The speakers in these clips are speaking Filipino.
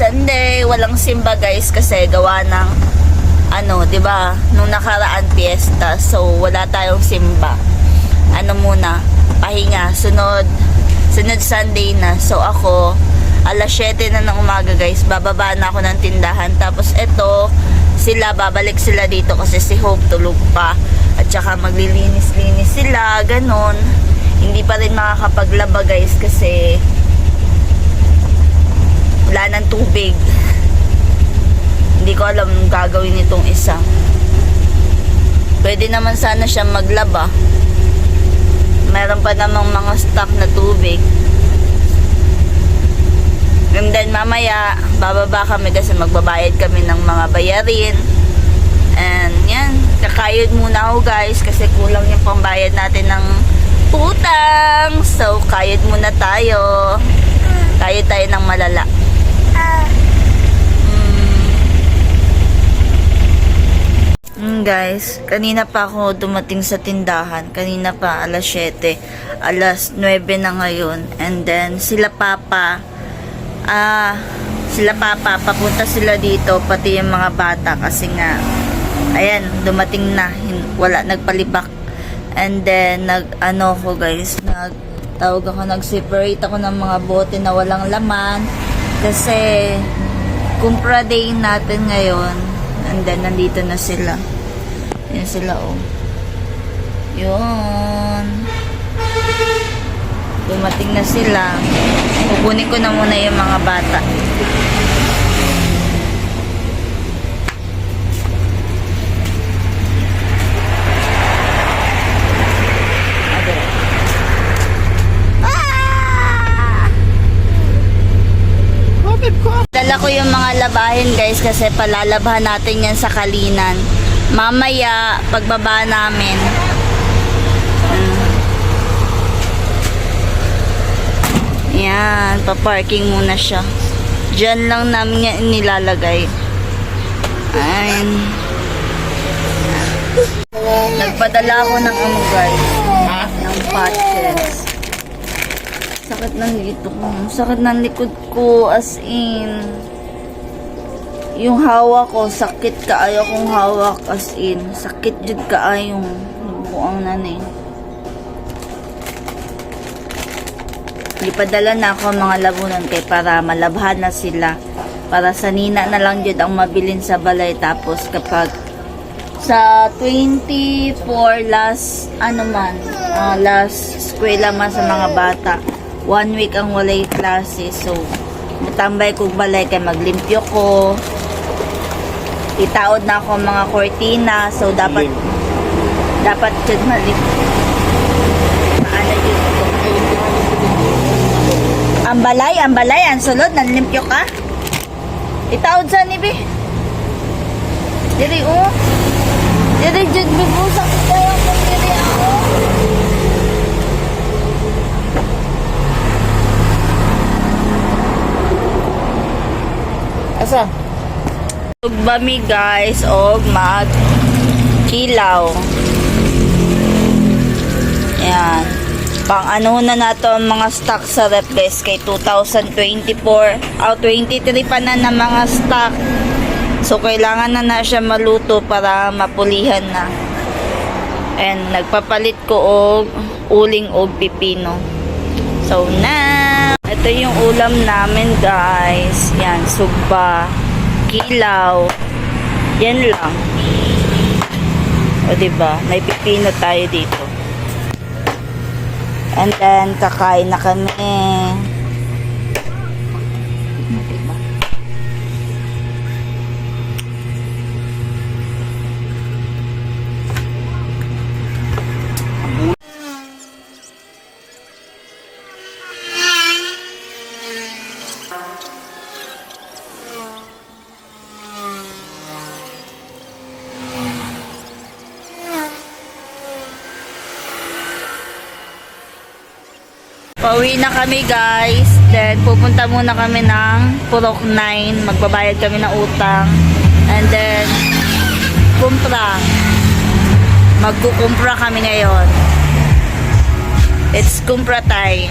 Sunday, walang simba guys kasi gawa ng ano, 'di ba? Nung nakaraan fiesta, so wala tayong simba. Ano muna, pahinga, sunod Sunday na. So ako, alas 7 na ng umaga guys, bababa na ako ng tindahan. Tapos eto, sila, babalik sila dito kasi si Hope tulog pa. At saka maglilinis-linis sila, ganon. Hindi pa rin makakapaglaba guys kasi wala ng tubig. Hindi ko alam gagawin nitong isa. Pwede naman sana siya maglaba. Meron pa namang mga stock na tubig. And then mamaya bababa kami kasi magbabayad kami ng mga bayarin. And yan, kakayod muna ako guys kasi kulang yung pambayad natin ng utang. So kayod muna tayo. Kayod tayo ng malala. Guys, kanina pa ako dumating sa tindahan. Kanina pa, alas 7. Alas 9 na ngayon. And then, sila papa, papunta sila dito, pati yung mga bata. Kasi nga, ayan, dumating na. Wala, nagpalibak. And then, nag-separate ako ng mga bote na walang laman. Kasi, kumpra day natin ngayon. And then, nandito na sila. Yan sila, oh. Yun. Dumating na sila. Kukunin ko na muna yung mga bata. Dala ko yung mga labahin guys kasi palalabhan natin yan sa Kalinan. Mamaya pagbaba namin. Yan, pa-parking muna siya. Diyan lang namin yan nilalagay. Ayan. Nagpadala ako ng guys. Ng patches. Sakit ng dito ko. Sakit ng likod ko as in. Yung hawak ko, sakit kaayo kong hawak as in. Sakit jud kaayong buang nanay. Ipadala na ako mga labunan kay para malabhan na sila. Para sa nina na lang jud ang mabilin sa balay. Tapos kapag sa 24 last eskwela man sa mga bata. 1 week ang walay klase. So, matambay kong balay kay maglimpyo ko. Itaod na ako mga kortina. So, dapat dyan malimpyo. Paano yun? Ang balay, ang sulod, nanlimpyo ka? Itaod sa nibi. Diri, oh. Diri, dyan, bibusak tayo kung diri ako. Asa? Bami guys og mag-kilaw. Yan. Pang ano na nato ang mga stock sa rep guys kay 2024 23 pa na mga stock. So kailangan na siya maluto para mapulihan na. And nagpapalit ko og uling og pipino. So na ito yung ulam namin guys. Yan, sugba, kilaw. Yan lang. O diba? May pipino tayo dito. And then, kakain na kami. Pauwi na kami guys. Then pupunta muna kami ng Purok 9. Magbabayad kami ng utang. And then kumpra. Magkukumpra kami ngayon. It's kumpra time.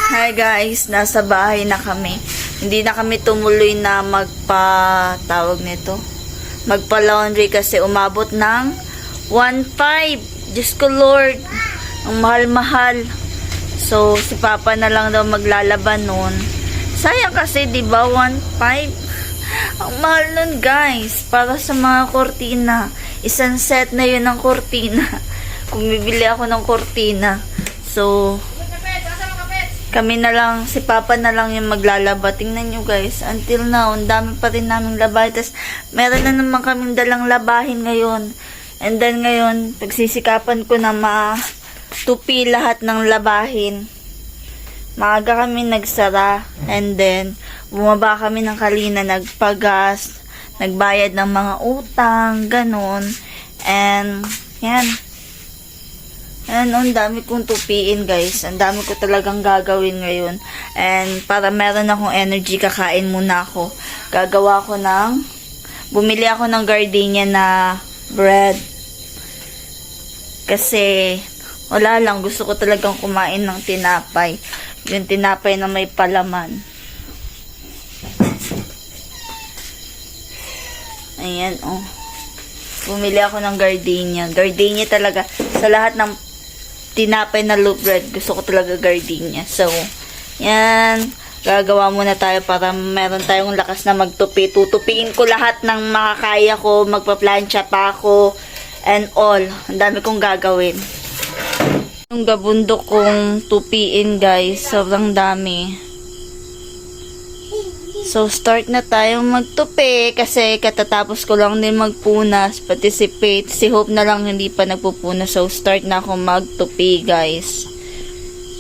Hi guys, nasa bahay na kami. hindi na kami tumuloy na tawag nito, magpa-laundry kasi umabot ng 1.5. Diyos ko Lord, ang mahal-mahal. So, si Papa na lang daw maglalaban nun. Sayang kasi, di ba, 1.5? Ang mahal nun, guys. Para sa mga kortina. Isang set na yun ng kortina. Kung bibili ako ng kortina. So, kami na lang, si Papa na lang yung maglalaba. Tingnan nyo, guys. Until now, ang dami pa rin naming labahin. Tapos, meron na naman kaming dalang labahin ngayon. And then, ngayon, pagsisikapan ko na tupi lahat ng labahin. Maaga kami nagsara. And then, bumaba kami ng kanina, nagpagas, nagbayad ng mga utang, ganun. And, yan. Ang dami kong tupiin, guys. Ang dami ko talagang gagawin ngayon. And, para meron akong energy, kakain muna ako. Bumili ako ng gardenia na bread. Kasi, wala lang. Gusto ko talagang kumain ng tinapay. Yung tinapay na may palaman. Ayan, oh. Bumili ako ng gardenia. Gardenia talaga. Sa lahat ng tinapay na loaf bread, gusto ko talaga gardenia. So, yan. Gagawa muna tayo para meron tayong lakas na magtupi. Tutupiin ko lahat ng makakaya ko. Magpa-plancha pa ako. And all. Ang dami kong gagawin. Yung gabundok kong tupiin, guys. Sobrang dami. So, start na tayong magtupi kasi katatapos ko lang din magpunas, participate. Si Hope na lang hindi pa nagpupunas. So, start na ako magtupi, guys.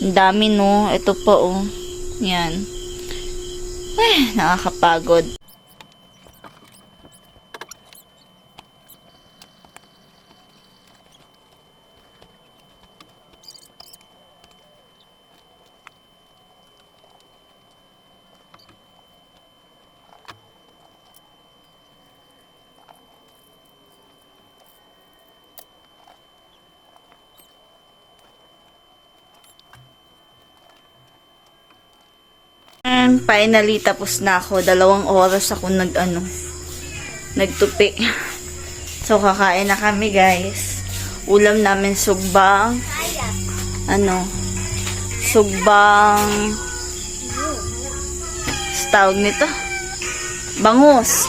Ang dami, no? Ito pa, oh. Yan. Nakakapagod. And finally, tapos na ako. 2 oras ako nagtupi. So, kakain na kami, guys. Ulam namin sugbang. Sugbang. Tawag nito? Bangus.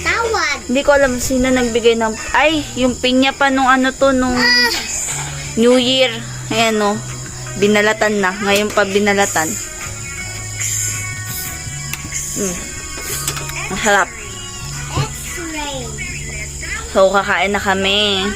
Tawad. Hindi ko alam sino nagbigay ng... Ay, yung pinya pa nung nung New Year. Ayan, no. Binalatan na. Ngayon pa binalatan. Masarap. So, kakain na kami.